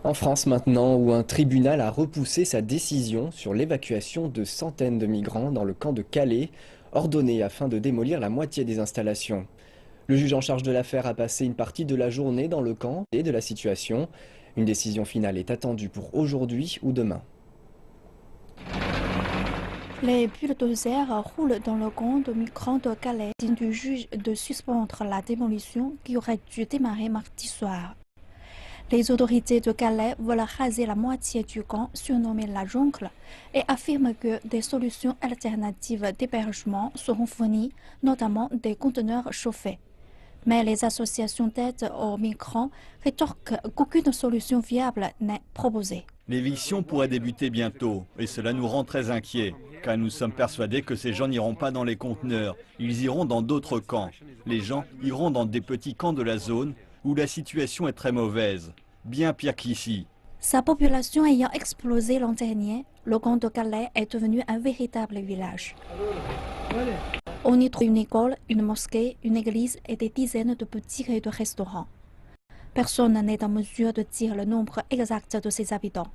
En France maintenant, où un tribunal a repoussé sa décision sur l'évacuation de centaines de migrants dans le camp de Calais, ordonnée afin de démolir la moitié des installations. Le juge en charge de l'affaire a passé une partie de la journée dans le camp et de la situation. Une décision finale est attendue pour aujourd'hui ou demain. Les bulldozers roulent dans le camp de migrants de Calais, du juge de suspendre la démolition qui aurait dû démarrer mardi soir. Les autorités de Calais veulent raser la moitié du camp, surnommé la jungle, et affirment que des solutions alternatives d'hébergement seront fournies, notamment des conteneurs chauffés. Mais les associations d'aide aux migrants rétorquent qu'aucune solution viable n'est proposée. L'éviction pourrait débuter bientôt et cela nous rend très inquiets, car nous sommes persuadés que ces gens n'iront pas dans les conteneurs, ils iront dans d'autres camps. Les gens iront dans des petits camps de la zone où la situation est très mauvaise, bien pire qu'ici. Sa population ayant explosé l'an dernier, le camp de Calais est devenu un véritable village. On y trouve une école, une mosquée, une église et des dizaines de boutiques et de restaurants. Personne n'est en mesure de dire le nombre exact de ses habitants.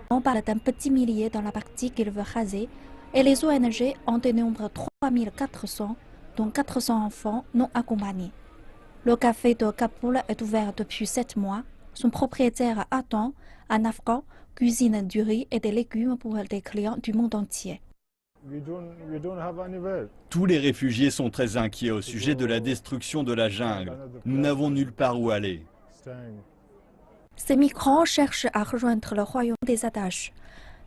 On parle d'un petit millier dans la partie qu'il veut raser et les ONG ont un nombre de 3400, dont 400 enfants non accompagnés. Le café de Kapoul est ouvert depuis 7 mois. Son propriétaire attend, un Afghan, cuisine du riz et des légumes pour des clients du monde entier. Tous les réfugiés sont très inquiets au sujet de la destruction de la jungle. Nous n'avons nulle part où aller. Ces migrants cherchent à rejoindre le royaume des Adaches,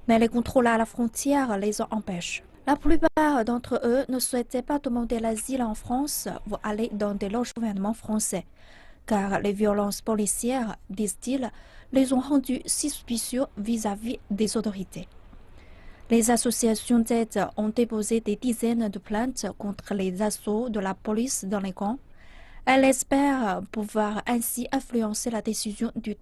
mais les contrôles à la frontière les en empêchent. La plupart d'entre eux ne souhaitaient pas demander l'asile en France ou aller dans des loges du gouvernement français, car les violences policières, disent-ils, les ont rendus suspicieux vis-à-vis des autorités. Les associations d'aide ont déposé des dizaines de plaintes contre les assauts de la police dans les camps. Elles espèrent pouvoir ainsi influencer la décision du